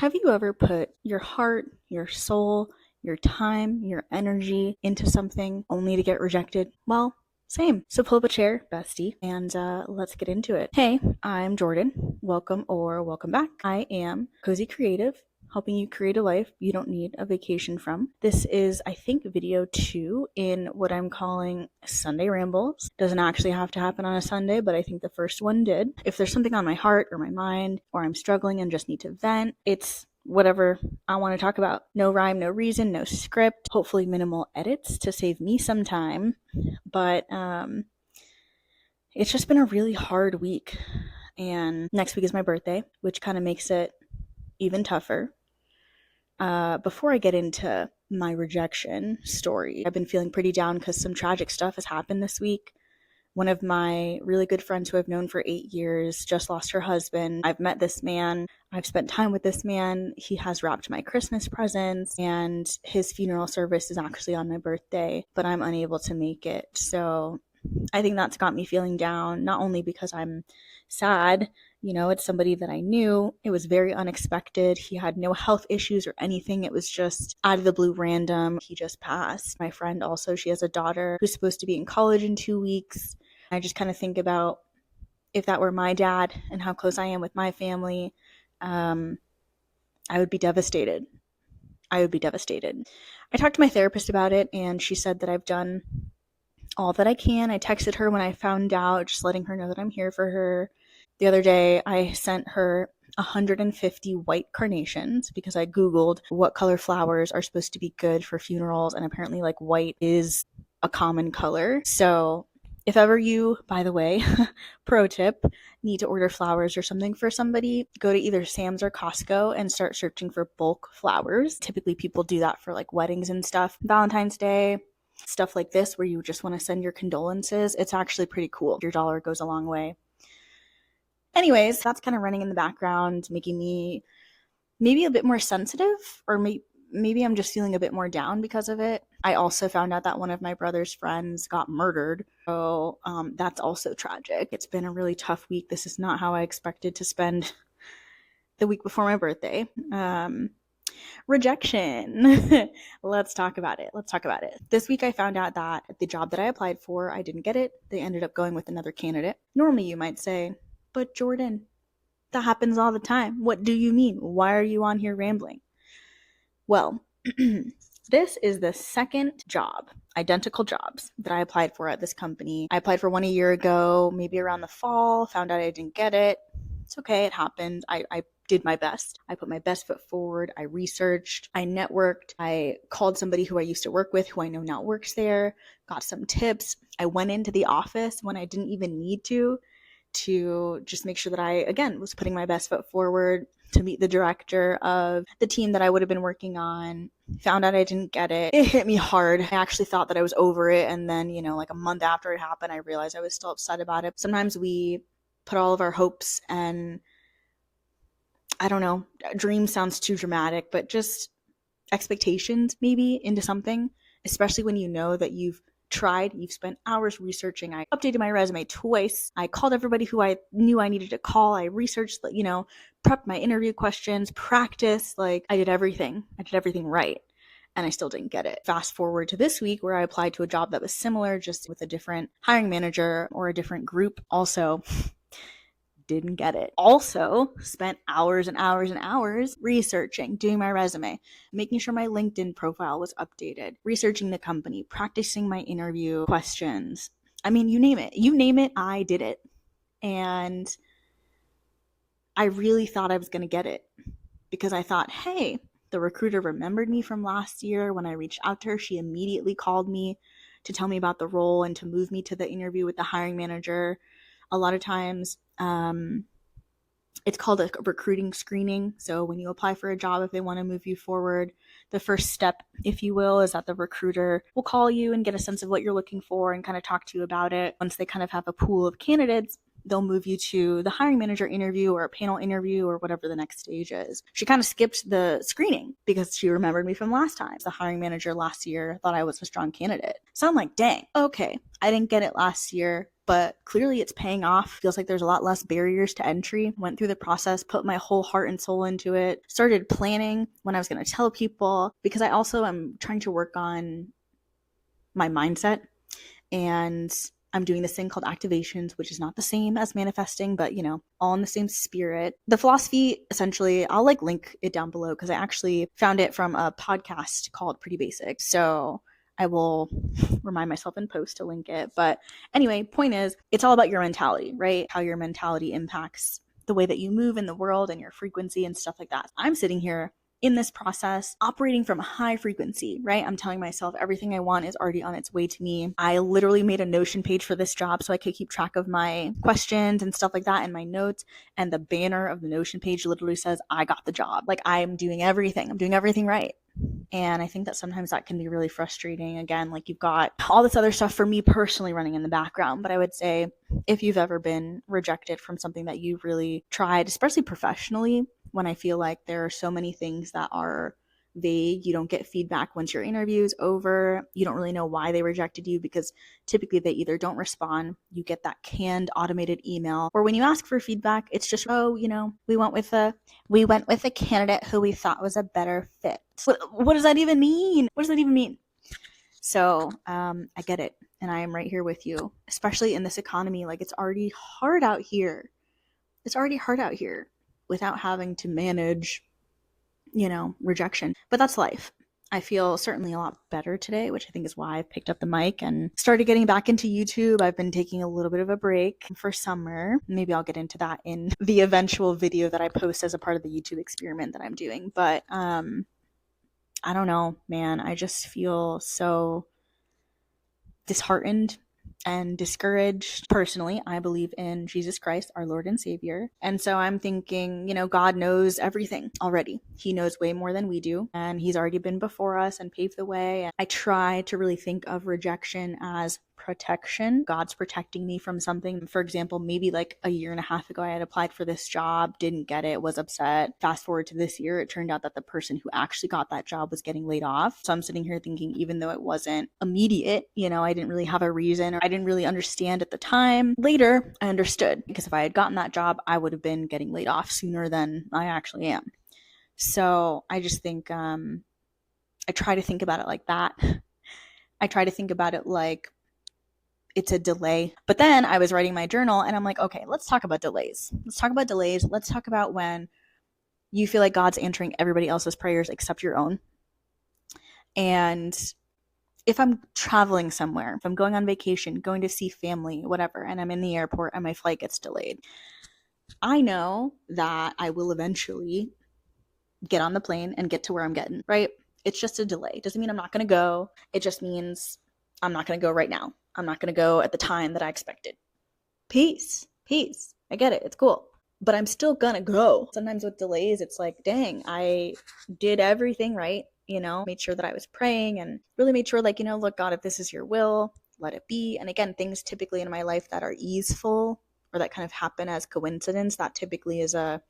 Have you ever put your heart, your soul, your time, your energy into something only to get rejected? Well, same. So pull up a chair, bestie, and let's get into it. Hey, I'm Jordan. Welcome or welcome back. I am Cozy Creative, helping you create a life you don't need a vacation from. This is, I think, video 2 in what I'm calling Sunday Rambles. Doesn't actually have to happen on a Sunday, but I think the first one did. If there's something on my heart or my mind, or I'm struggling and just need to vent, it's whatever I want to talk about. No rhyme, no reason, no script. Hopefully minimal edits to save me some time. But it's just been a really hard week. And next week is my birthday, which kind of makes it even tougher. Before I get into my rejection story, I've been feeling pretty down because some tragic stuff has happened this week. One of my really good friends who I've known for 8 years just lost her husband. I've met this man. I've spent time with this man. He has wrapped my Christmas presents, and his funeral service is actually on my birthday, but I'm unable to make it. So I think that's got me feeling down, not only because I'm sad, it's somebody that I knew. It was very unexpected. He had no health issues or anything. It was just out of the blue, random. He just passed. My friend also, she has a daughter who's supposed to be in college in 2 weeks. I just kind of think about if that were my dad and how close I am with my family, I would be devastated. I talked to my therapist about it, and she said that I've done all that I can. I texted her when I found out, just letting her know that I'm here for her. The other day, I sent her 150 white carnations because I Googled what color flowers are supposed to be good for funerals, and apparently white is a common color. So if ever you, by the way, pro tip, need to order flowers or something for somebody, go to either Sam's or Costco and start searching for bulk flowers. Typically people do that for weddings and stuff. Valentine's Day, stuff like this where you just want to send your condolences. It's actually pretty cool. Your dollar goes a long way. Anyways, that's kind of running in the background, making me maybe a bit more sensitive, or maybe I'm just feeling a bit more down because of it. I also found out that one of my brother's friends got murdered. So that's also tragic. It's been a really tough week. This is not how I expected to spend the week before my birthday. Rejection. Let's talk about it. This week I found out that the job that I applied for, I didn't get it. They ended up going with another candidate. Normally you might say, but Jordan, that happens all the time. What do you mean? Why are you on here rambling? Well, this is the second job, identical jobs, that I applied for at this company. I applied for one a year ago, maybe around the fall, found out I didn't get it. It's okay, it happened. I did my best. I put my best foot forward. I researched, I networked, I called somebody who I used to work with, who I know now works there, got some tips. I went into the office when I didn't even need to just make sure that I, again, was putting my best foot forward, to meet the director of the team that I would have been working on. Found out I didn't get it. It hit me hard. I actually thought that I was over it. And then, a month after it happened, I realized I was still upset about it. Sometimes we put all of our hopes and, I don't know, dream sounds too dramatic, but just expectations maybe into something, especially when you know that you've spent hours researching. I updated my resume twice. I called everybody who I knew I needed to call. I researched, prepped my interview questions, practiced, I did everything. I did everything right. And I still didn't get it. Fast forward to this week where I applied to a job that was similar, just with a different hiring manager or a different group. Also, didn't get it. Also spent hours and hours and hours researching, doing my resume, making sure my LinkedIn profile was updated, researching the company, practicing my interview questions. I mean, you name it, I did it. And I really thought I was going to get it because I thought, hey, the recruiter remembered me from last year. When I reached out to her, she immediately called me to tell me about the role and to move me to the interview with the hiring manager. A lot of times, it's called a recruiting screening. So when you apply for a job, if they want to move you forward, the first step, if you will, is that the recruiter will call you and get a sense of what you're looking for and kind of talk to you about it. Once they kind of have a pool of candidates, they'll move you to the hiring manager interview or a panel interview or whatever the next stage is. She kind of skipped the screening because she remembered me from last time. The hiring manager last year thought I was a strong candidate. So I'm like, dang, okay, I didn't get it last year. but clearly it's paying off. Feels like there's a lot less barriers to entry. Went through the process, put my whole heart and soul into it, started planning when I was going to tell people, because I also am trying to work on my mindset, and I'm doing this thing called activations, which is not the same as manifesting, but all in the same spirit. The philosophy, essentially, I'll link it down below because I actually found it from a podcast called Pretty Basic. So I will remind myself in post to link it. But anyway, point is, it's all about your mentality, right? How your mentality impacts the way that you move in the world and your frequency and stuff like that. I'm sitting here in this process, operating from a high frequency, right? I'm telling myself everything I want is already on its way to me. I literally made a Notion page for this job so I could keep track of my questions and stuff like that in my notes. And the banner of the Notion page literally says, I got the job. I'm doing everything. I'm doing everything right. And I think that sometimes that can be really frustrating. Again, you've got all this other stuff for me personally running in the background. But I would say if you've ever been rejected from something that you really tried, especially professionally, when I feel like there are so many things that are vague, you don't get feedback once your interview is over, you don't really know why they rejected you, because typically they either don't respond, you get that canned automated email, or when you ask for feedback, it's just, we went with a candidate who we thought was a better fit. What does that even mean? So I get it, and I am right here with you, especially in this economy. It's already hard out here. Without having to manage, rejection. But that's life. I feel certainly a lot better today, which I think is why I picked up the mic and started getting back into YouTube. I've been taking a little bit of a break for summer. Maybe I'll get into that in the eventual video that I post as a part of the YouTube experiment that I'm doing. But I don't know, man. I just feel so disheartened and discouraged. Personally, I believe in Jesus Christ, our Lord and Savior. And so I'm thinking, God knows everything already. He knows way more than we do. And he's already been before us and paved the way. And I try to really think of rejection as protection. God's protecting me from something. For example, maybe a year and a half ago, I had applied for this job, didn't get it, was upset. Fast forward to this year, it turned out that the person who actually got that job was getting laid off. So I'm sitting here thinking, even though it wasn't immediate, I didn't really have a reason, or I didn't really understand at the time. Later, I understood, because if I had gotten that job, I would have been getting laid off sooner than I actually am. So I just think, I try to think about it like that. I try to think about it like it's a delay. But then I was writing my journal and I'm like, okay, let's talk about delays. Let's talk about when you feel like God's answering everybody else's prayers except your own. And if I'm traveling somewhere, if I'm going on vacation, going to see family, whatever, and I'm in the airport and my flight gets delayed, I know that I will eventually get on the plane and get to where I'm getting, right? It's just a delay. It doesn't mean I'm not going to go. It just means I'm not going to go right now. I'm not going to go at the time that I expected. Peace. I get it. It's cool. But I'm still going to go. Sometimes with delays, it's like, dang, I did everything right, made sure that I was praying and really made sure, look, God, if this is your will, let it be. And again, things typically in my life that are easeful or that kind of happen as coincidence, that typically is a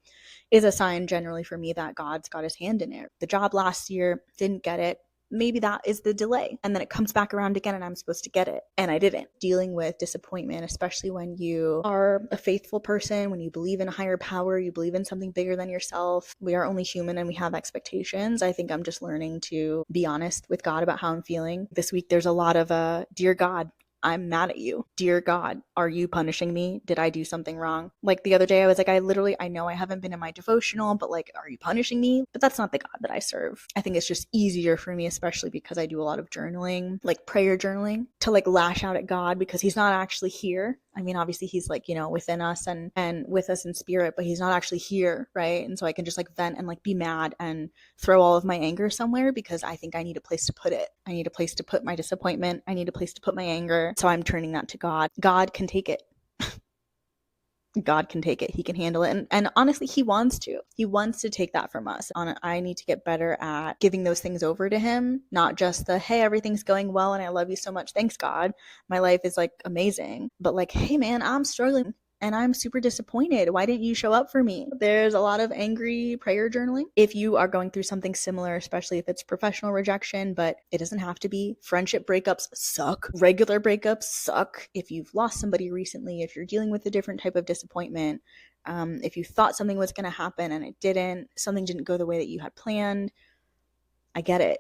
sign generally for me that God's got his hand in it. The job last year, didn't get it. Maybe that is the delay. And then it comes back around again and I'm supposed to get it. And I didn't. Dealing with disappointment, especially when you are a faithful person, when you believe in a higher power, you believe in something bigger than yourself. We are only human and we have expectations. I think I'm just learning to be honest with God about how I'm feeling. This week, there's a lot of, dear God, I'm mad at you. Dear God, are you punishing me? Did I do something wrong? The other day I was like, I know I haven't been in my devotional, but are you punishing me? But that's not the God that I serve. I think it's just easier for me, especially because I do a lot of journaling, prayer journaling, to lash out at God because he's not actually here. I mean, obviously he's within us and with us in spirit, but he's not actually here, right? And so I can just vent and be mad and throw all of my anger somewhere because I think I need a place to put it. I need a place to put my disappointment. I need a place to put my anger. So I'm turning that to God. God can take it. God can take it. He can handle it. And honestly, he wants to. He wants to take that from us. I need to get better at giving those things over to him, not just the, hey, everything's going well and I love you so much. Thanks, God. My life is amazing. But hey, man, I'm struggling. and I'm super disappointed. Why didn't you show up for me? There's a lot of angry prayer journaling. If you are going through something similar, especially if it's professional rejection, but it doesn't have to be. Friendship breakups suck. Regular breakups suck. If you've lost somebody recently, if you're dealing with a different type of disappointment, if you thought something was going to happen and it didn't, something didn't go the way that you had planned, I get it.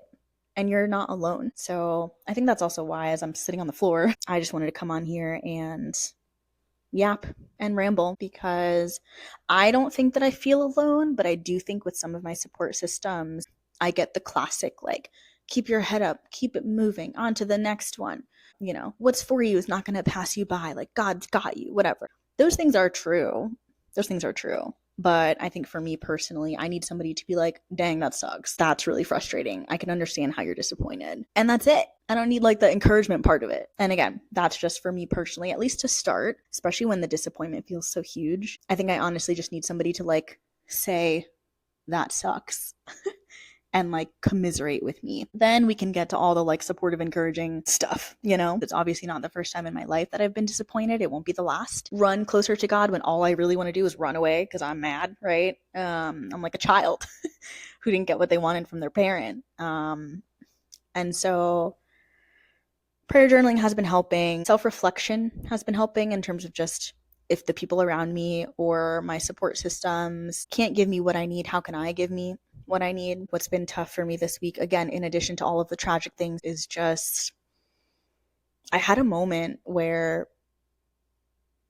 And you're not alone. So I think that's also why, as I'm sitting on the floor, I just wanted to come on here and yap and ramble, because I don't think that I feel alone, but I do think with some of my support systems, I get the classic, like, keep your head up, keep it moving, on to the next one. You know, what's for you is not going to pass you by. Like, God's got you, whatever. Those things are true. Those things are true. But I think for me personally, I need somebody to be like, dang, that sucks. That's really frustrating. I can understand how you're disappointed. And that's it. I don't need like the encouragement part of it. And again, that's just for me personally, at least to start, especially when the disappointment feels so huge. I think I honestly just need somebody to like say, that sucks. And like commiserate with me. Then we can get to all the like supportive, encouraging stuff, you know? It's obviously not the first time in my life that I've been disappointed. It won't be the last. Run closer to God when all I really want to do is run away because I'm mad, right? I'm like a child who didn't get what they wanted from their parent. And so prayer journaling has been helping. Self-reflection has been helping in terms of just, if the people around me or my support systems can't give me what I need, how can I give me what I need? What's been tough for me this week, again, in addition to all of the tragic things, is just I had a moment where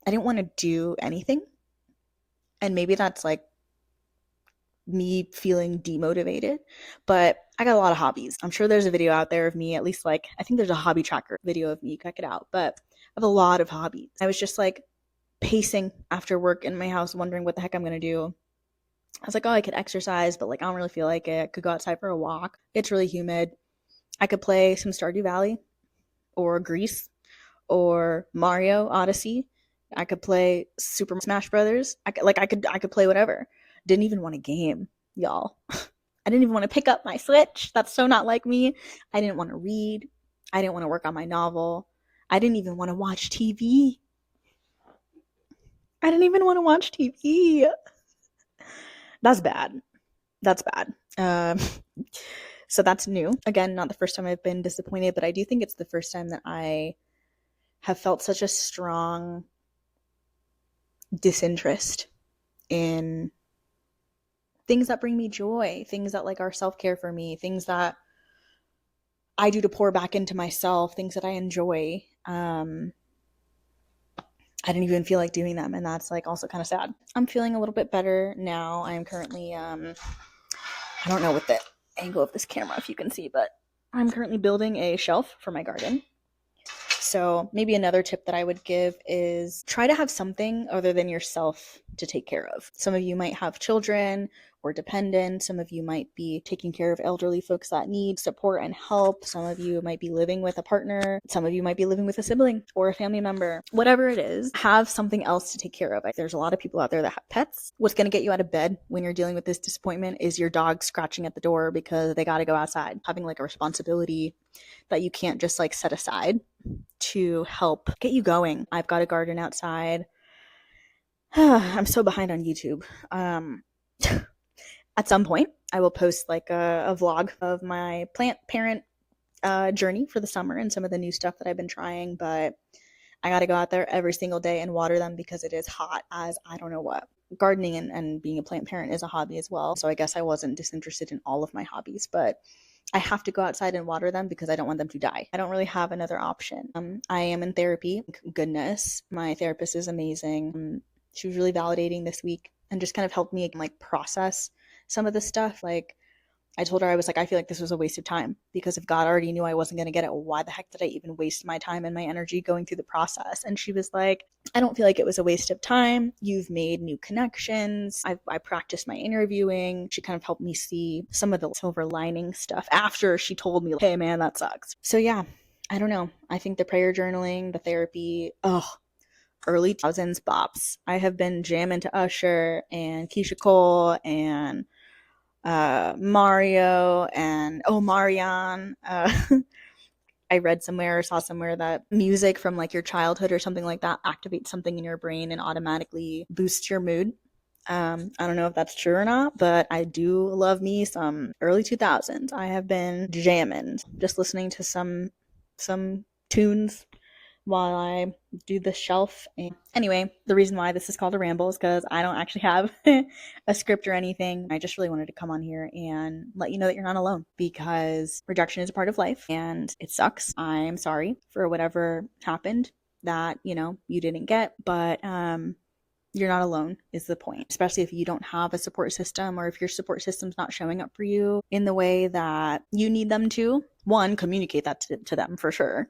I didn't want to do anything. And maybe that's like me feeling demotivated, but I got a lot of hobbies. I'm sure there's a video out there of me, at least like, I think there's a hobby tracker video of me, check it out. But I have a lot of hobbies. I was just like pacing after work in my house, wondering what the heck I'm going to do. I was like, oh, I could exercise, but like I don't really feel like it. I could go outside for a walk. It's really humid. I could play some Stardew Valley or Grease or Mario Odyssey. I could play Super Smash Brothers. I could play whatever. Didn't even want a game, y'all. I didn't even want to pick up my Switch. That's so not like me. I didn't want to read. I didn't want to work on my novel. I didn't even want to watch TV. I didn't even want to watch TV. That's bad. That's bad. So that's new. Again, not the first time I've been disappointed, but I do think it's the first time that I have felt such a strong disinterest in things that bring me joy, things that like are self-care for me, things that I do to pour back into myself, things that I enjoy. I didn't even feel like doing them, and that's like also kind of sad. I'm feeling a little bit better now. I'm currently I don't know what the angle of this camera if you can see, but I'm currently building a shelf for my garden. So maybe another tip that I would give is try to have something other than yourself to take care of. Some of you might have children or dependents. Some of you might be taking care of elderly folks that need support and help. Some of you might be living with a partner. Some of you might be living with a sibling or a family member. Whatever it is, have something else to take care of. There's a lot of people out there that have pets. What's going to get you out of bed when you're dealing with this disappointment is your dog scratching at the door because they got to go outside. Having like a responsibility that you can't just like set aside to help get you going. I've got a garden outside. I'm so behind on YouTube. At some point, I will post like a vlog of my plant parent journey for the summer and some of the new stuff that I've been trying, but I got to go out there every single day and water them because it is hot as I don't know what. Gardening and being a plant parent is a hobby as well, so I guess I wasn't disinterested in all of my hobbies, but I have to go outside and water them because I don't want them to die. I don't really have another option. I am in therapy. Goodness, my therapist is amazing. She was really validating this week and just kind of helped me like process some of the stuff. Like I told her, I was like, I feel like this was a waste of time because if God already knew I wasn't going to get it, why the heck did I even waste my time and my energy going through the process? And she was like, I don't feel like it was a waste of time. You've made new connections. I practiced my interviewing. She kind of helped me see some of the silver lining stuff after she told me, hey man, that sucks. So yeah, I don't know. I think the prayer journaling, the therapy, early 2000s bops. I have been jamming to Usher and Keisha Cole and Mario and Marion. I read somewhere or saw somewhere that music from like your childhood or something like that activates something in your brain and automatically boosts your mood. I don't know if that's true or not, but I do love me some early 2000s. I have been jamming, just listening to some tunes while I do the shelf. And anyway, the reason why this is called a ramble is because I don't actually have a script or anything. I just really wanted to come on here and let you know that you're not alone, because rejection is a part of life and it sucks. I'm sorry for whatever happened that, you didn't get, but you're not alone is the point, especially if you don't have a support system, or if your support system's not showing up for you in the way that you need them to. One, communicate that to them for sure.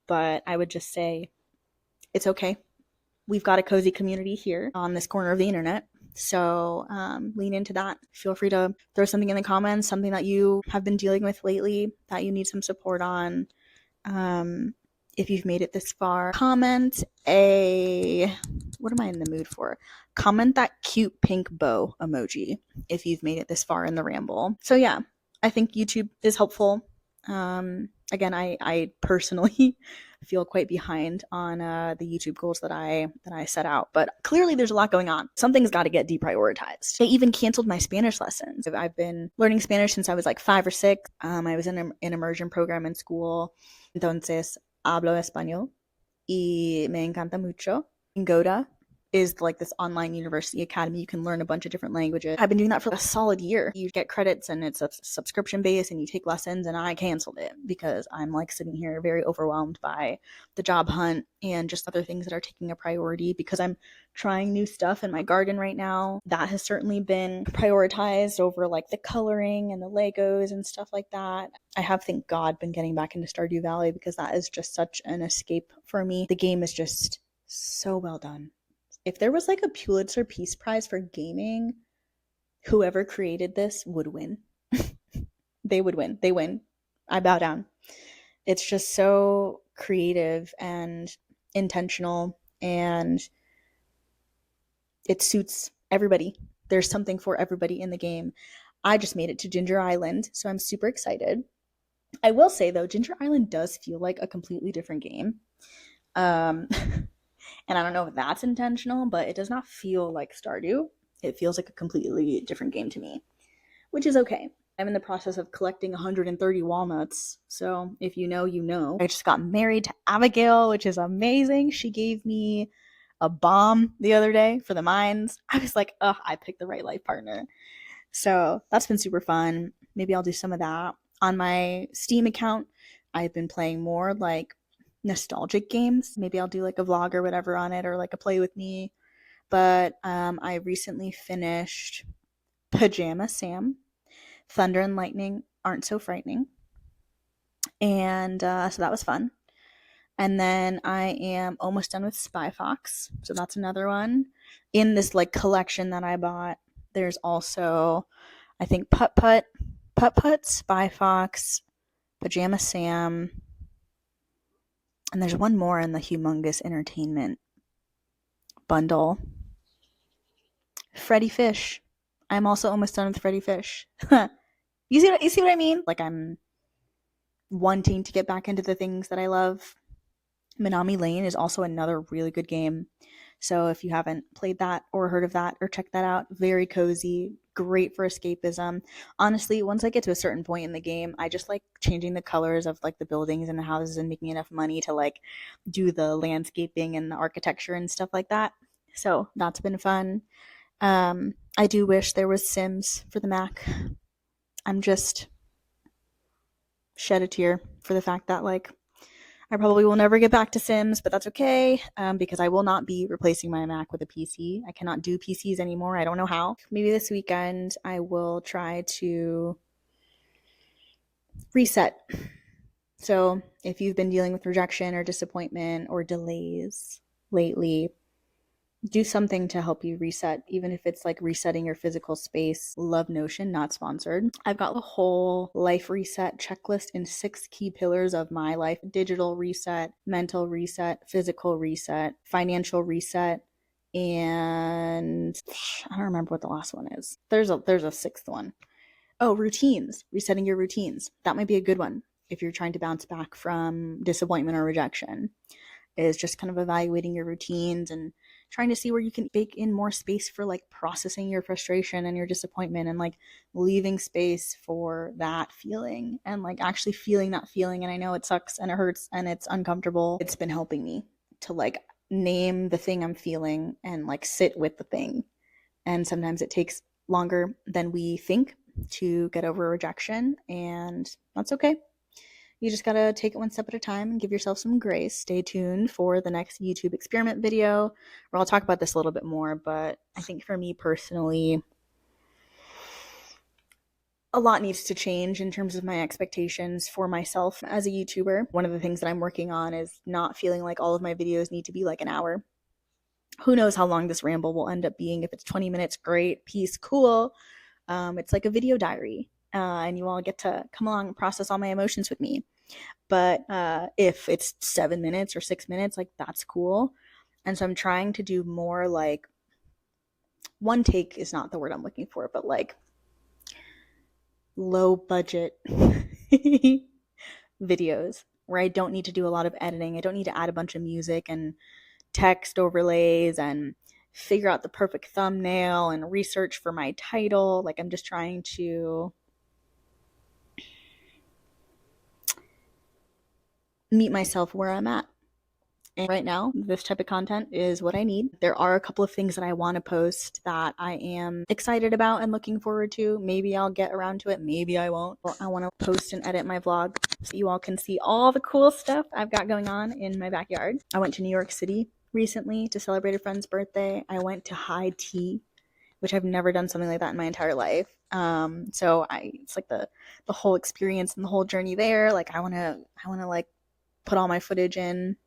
But I would just say it's okay. We've got a cozy community here on this corner of the internet. So lean into that. Feel free to throw something in the comments, something that you have been dealing with lately that you need some support on. If you've made it this far, comment what am I in the mood for? Comment that cute pink bow emoji if you've made it this far in the ramble. So yeah, I think YouTube is helpful. Again, I personally feel quite behind on the YouTube goals that I set out, but clearly there's a lot going on. Something's got to get deprioritized. I even canceled my Spanish lessons. I've been learning Spanish since I was like 5 or 6. I was in an immersion program in school. Entonces hablo español y me encanta mucho. Goda is like this online university academy. You can learn a bunch of different languages. I've been doing that for a solid year. You get credits and it's a subscription base and you take lessons, and I canceled it because I'm like sitting here very overwhelmed by the job hunt and just other things that are taking a priority, because I'm trying new stuff in my garden right now. That has certainly been prioritized over like the coloring and the Legos and stuff like that. I have, thank God, been getting back into Stardew Valley because that is just such an escape for me. The game is just so well done. If there was like a Pulitzer Peace Prize for gaming, whoever created this would win. They would win. They win. I bow down. It's just so creative and intentional, and it suits everybody. There's something for everybody in the game. I just made it to Ginger Island, so I'm super excited. I will say though, Ginger Island does feel like a completely different game. Um And I don't know if that's intentional, but it does not feel like Stardew. It feels like a completely different game to me, which is okay. I'm in the process of collecting 130 walnuts. So if you know, you know. I just got married to Abigail, which is amazing. She gave me a bomb the other day for the mines. I was like, oh, I picked the right life partner. So that's been super fun. Maybe I'll do some of that. On my Steam account, I've been playing more like nostalgic games. Maybe I'll do like a vlog or whatever on it, or like a play with me. But I recently finished Pajama Sam. Thunder and lightning aren't so frightening. And so that was fun. And then I am almost done with Spy Fox. So that's another one. In this like collection that I bought, there's also, I think, Putt Putt, Spy Fox, Pajama Sam, and there's one more in the Humongous Entertainment bundle. Freddy Fish. I'm also almost done with Freddy Fish. You see what I mean? Like, I'm wanting to get back into the things that I love. Minami Lane is also another really good game. So if you haven't played that or heard of that or checked that out, very cozy, great for escapism. Honestly, once I get to a certain point in the game, I just like changing the colors of like the buildings and the houses and making enough money to like do the landscaping and the architecture and stuff like that. So that's been fun. I do wish there was Sims for the Mac. I'm just shed a tear for the fact that like I probably will never get back to Sims, but that's okay, because I will not be replacing my Mac with a PC. I cannot do PCs anymore. I don't know how. Maybe this weekend I will try to reset. So if you've been dealing with rejection or disappointment or delays lately, do something to help you reset, even if it's like resetting your physical space. Love Notion, not sponsored. I've got the whole life reset checklist in 6 key pillars of my life: digital reset, mental reset, physical reset, financial reset, and I don't remember what the last one is. There's a 6th one. Oh, routines. Resetting your routines. That might be a good one. if you're trying to bounce back from disappointment or rejection, is just kind of evaluating your routines and trying to see where you can bake in more space for like processing your frustration and your disappointment, and like leaving space for that feeling and like actually feeling that feeling. And I know it sucks and it hurts and it's uncomfortable. It's been helping me to like name the thing I'm feeling and like sit with the thing. And sometimes it takes longer than we think to get over rejection, and that's okay. You just gotta take it one step at a time and give yourself some grace. Stay tuned for the next YouTube experiment video where I'll talk about this a little bit more. But I think for me personally, a lot needs to change in terms of my expectations for myself as a YouTuber. One of the things that I'm working on is not feeling like all of my videos need to be like an hour. Who knows how long this ramble will end up being. If it's 20 minutes, great, peace, cool. It's like a video diary, and you all get to come along and process all my emotions with me. But if it's 7 minutes or 6 minutes, like that's cool. And so I'm trying to do more like, one take is not the word I'm looking for, but like low budget videos where I don't need to do a lot of editing. I don't need to add a bunch of music and text overlays and figure out the perfect thumbnail and research for my title. Like I'm just trying to meet myself where I'm at. And right now, this type of content is what I need. There are a couple of things that I want to post that I am excited about and looking forward to. Maybe I'll get around to it. Maybe I won't. I want to post and edit my vlog so you all can see all the cool stuff I've got going on in my backyard. I went to New York City recently to celebrate a friend's birthday. I went to high tea, which I've never done something like that in my entire life. So it's like the whole experience and the whole journey there. Like I want to like put all my footage in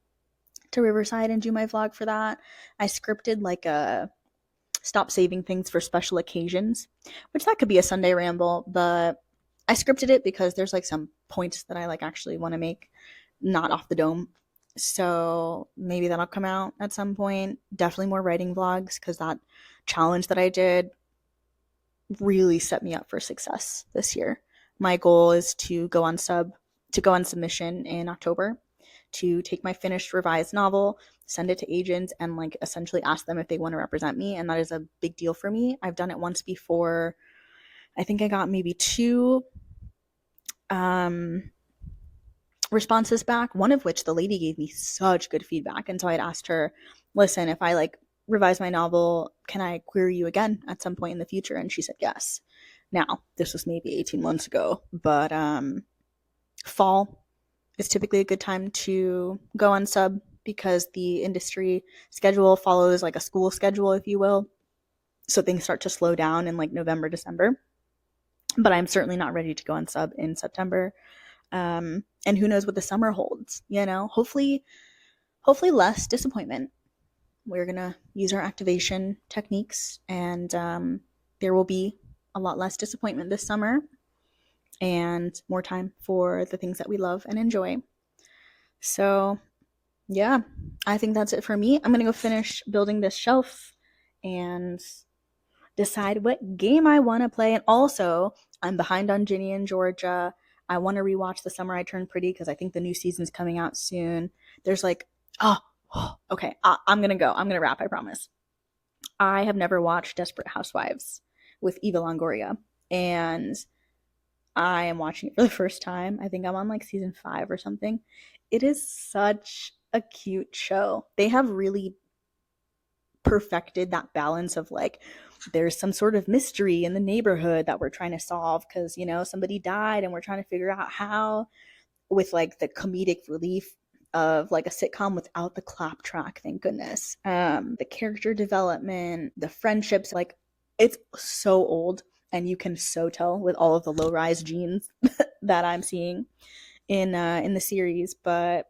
to Riverside and do my vlog for that. I scripted like a stop saving things for special occasions, which that could be a Sunday ramble, but I scripted it because there's like some points that I like actually want to make, not off the dome. So maybe that'll come out at some point. Definitely more writing vlogs, because that challenge that I did really set me up for success this year. My goal is to go on submission in October, to take my finished revised novel, send it to agents, and like essentially ask them if they want to represent me. And that is a big deal for me. I've done it once before. I think I got maybe 2 responses back, one of which the lady gave me such good feedback. And so I'd asked her, listen, if I like revise my novel, can I query you again at some point in the future? And she said yes. Now, this was maybe 18 months ago, but fall is typically a good time to go on sub, because the industry schedule follows like a school schedule, if you will. So things start to slow down in like November, December. But I'm certainly not ready to go on sub in September. And who knows what the summer holds, you know? Hopefully less disappointment. We're going to use our activation techniques, and there will be a lot less disappointment this summer and more time for the things that we love and enjoy. So yeah, I think that's it for me. I'm going to go finish building this shelf and decide what game I want to play. And also, I'm behind on Ginny and Georgia. I want to rewatch The Summer I Turned Pretty, because I think the new season's coming out soon. There's like, okay, I'm going to go. I'm going to wrap, I promise. I have never watched Desperate Housewives with Eva Longoria, and I am watching it for the first time. I think I'm on like season 5 or something. It is such a cute show. They have really perfected that balance of like, there's some sort of mystery in the neighborhood that we're trying to solve because, you know, somebody died and we're trying to figure out how, with like the comedic relief of like a sitcom without the claptrap, thank goodness. The character development, the friendships, like it's so old, and you can so tell with all of the low-rise jeans that I'm seeing in the series. But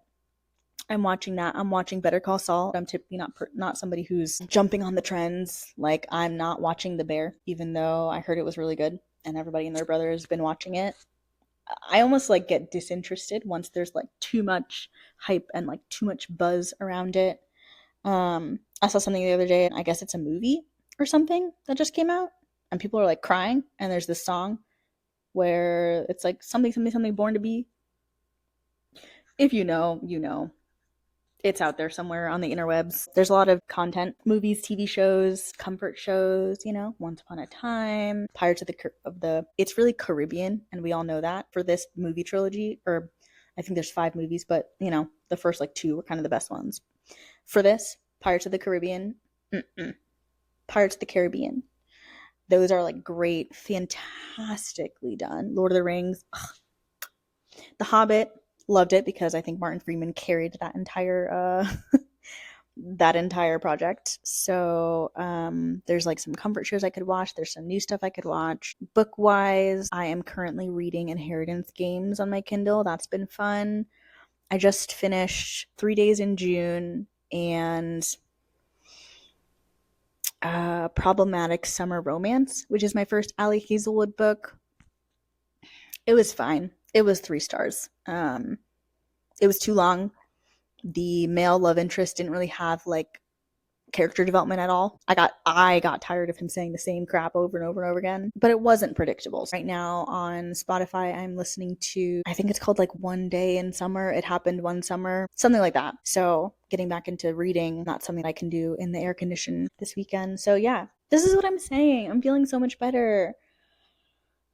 I'm watching that. I'm watching Better Call Saul. I'm typically not somebody who's jumping on the trends. Like, I'm not watching The Bear, even though I heard it was really good and everybody and their brother has been watching it. I almost like get disinterested once there's like too much hype and like too much buzz around it. I saw something the other day, and I guess it's a movie or something that just came out, and people are like crying, and there's this song where it's like something Born to Be, If you know, you know. It's out there somewhere on the interwebs. There's a lot of content, movies, TV shows, comfort shows, Once Upon a Time, Pirates of the it's really Caribbean, and we all know that for this movie trilogy. Or I think there's 5 movies, but the first like 2 were kind of the best ones. For this, Pirates of the Caribbean, Pirates of the Caribbean. Those are like great, fantastically done. Lord of the Rings, The Hobbit, loved it because I think Martin Freeman carried that entire that entire project. So there's like some comfort shows I could watch. There's some new stuff I could watch. Book wise, I am currently reading Inheritance Games on my Kindle. That's been fun. I just finished 3 Days in June and Problematic Summer Romance, which is my first Ali Hazelwood book. It was fine. It was 3 stars. It was too long. The male love interest didn't really have like character development at all. I got tired of him saying the same crap over and over and over again, but it wasn't predictable. Right now on Spotify, I'm listening to, I think it's called like One Day in Summer. It Happened One Summer, something like that. So getting back into reading, not something I can do in the air condition this weekend. So yeah, this is what I'm saying. I'm feeling so much better.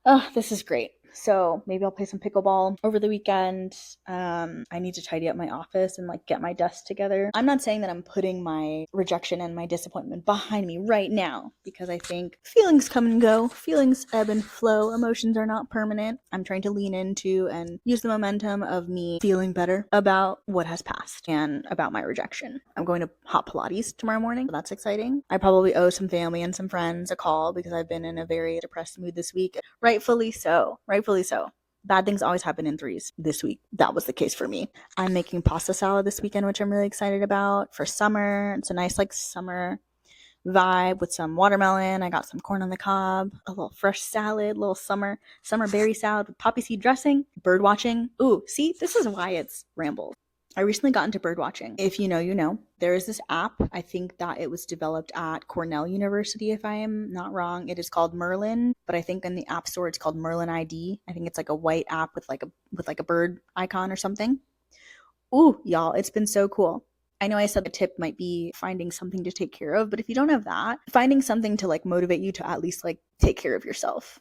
Oh, this is great. So maybe I'll play some pickleball over the weekend. I need to tidy up my office and like get my desk together. I'm not saying that I'm putting my rejection and my disappointment behind me right now, because I think feelings come and go, feelings ebb and flow, emotions are not permanent. I'm trying to lean into and use the momentum of me feeling better about what has passed and about my rejection. I'm going to hot Pilates tomorrow morning, so that's exciting. I probably owe some family and some friends a call because I've been in a very depressed mood this week. Rightfully so. Bad things always happen in threes. This week, that was the case for me. I'm making pasta salad this weekend, which I'm really excited about for summer. It's a nice like summer vibe with some watermelon. I got some corn on the cob, a little fresh salad, little summer berry salad with poppy seed dressing, bird watching. Ooh, see, this is why it's Ramble. I recently got into bird watching. If you know, you know. There is this app. I think that it was developed at Cornell University, if I am not wrong. It is called Merlin, but I think in the App Store it's called Merlin ID. I think it's like a white app with like a bird icon or something. Ooh, y'all, it's been so cool. I know I said the tip might be finding something to take care of, but if you don't have that, finding something to like motivate you to at least like take care of yourself,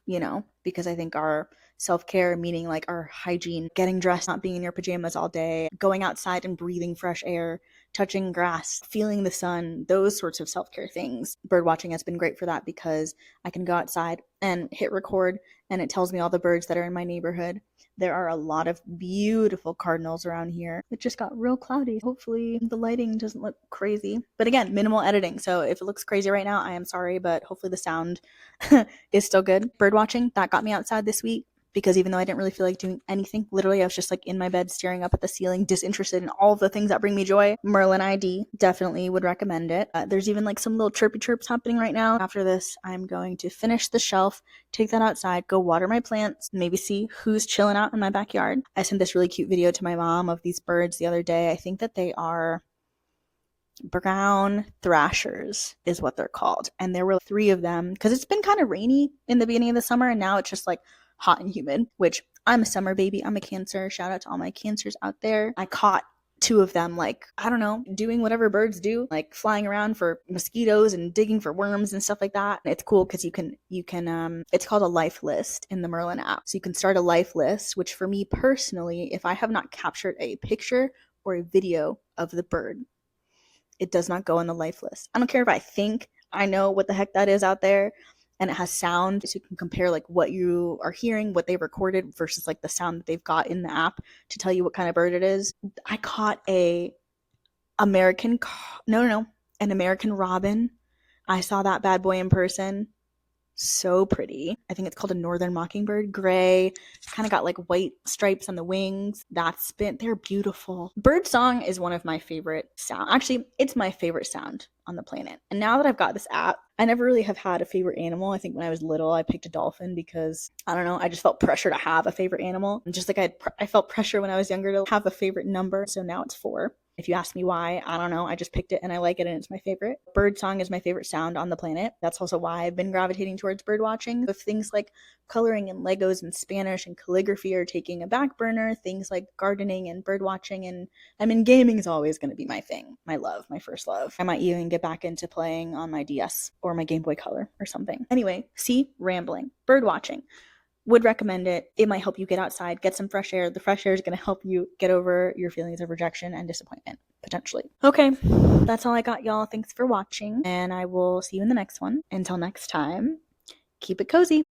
because I think our self-care, meaning like our hygiene, getting dressed, not being in your pajamas all day, going outside and breathing fresh air, touching grass, feeling the sun, those sorts of self-care things. Bird watching has been great for that because I can go outside and hit record and it tells me all the birds that are in my neighborhood. There are a lot of beautiful cardinals around here. It just got real cloudy. Hopefully the lighting doesn't look crazy. But again, minimal editing. So if it looks crazy right now, I am sorry, but hopefully the sound is still good. Bird watching, that got me outside this week. Because even though I didn't really feel like doing anything, literally I was just like in my bed staring up at the ceiling, disinterested in all of the things that bring me joy. Merlin ID, definitely would recommend it. There's even like some little chirpy chirps happening right now. After this, I'm going to finish the shelf, take that outside, go water my plants, maybe see who's chilling out in my backyard. I sent this really cute video to my mom of these birds the other day. I think that they are brown thrashers is what they're called. And there were 3 of them because it's been kind of rainy in the beginning of the summer and now it's just like hot and humid, which I'm a summer baby. I'm a Cancer. Shout out to all my Cancers out there. I caught 2 of them, like, I don't know, doing whatever birds do, like flying around for mosquitoes and digging for worms and stuff like that. It's cool because you can it's called a life list in the Merlin app. So you can start a life list, which for me personally, if I have not captured a picture or a video of the bird, it does not go on the life list. I don't care if I think I know what the heck that is out there and it has sound, so you can compare like what you are hearing, what they recorded versus like the sound that they've got in the app to tell you what kind of bird it is. I caught an American robin. I saw that bad boy in person. So pretty. I think it's called a northern mockingbird. Gray, kind of got like white stripes on the wings. They're beautiful. Bird song is one of my favorite sound. Actually, it's my favorite sound on the planet. And now that I've got this app, I never really have had a favorite animal. I think when I was little, I picked a dolphin because, I don't know, I just felt pressure to have a favorite animal. And just like I felt pressure when I was younger to have a favorite number. So now it's 4. If you ask me why, I don't know. I just picked it and I like it and it's my favorite. Birdsong is my favorite sound on the planet. That's also why I've been gravitating towards bird watching. If things like coloring and Legos and Spanish and calligraphy are taking a back burner, things like gardening and bird watching and gaming is always going to be my thing, my love, my first love. I might even get back into playing on my DS or my Game Boy Color or something. Anyway, see, rambling, bird watching. Would recommend it. It might help you get outside, get some fresh air. The fresh air is going to help you get over your feelings of rejection and disappointment, potentially. Okay, that's all I got, y'all. Thanks for watching, and I will see you in the next one. Until next time, keep it cozy.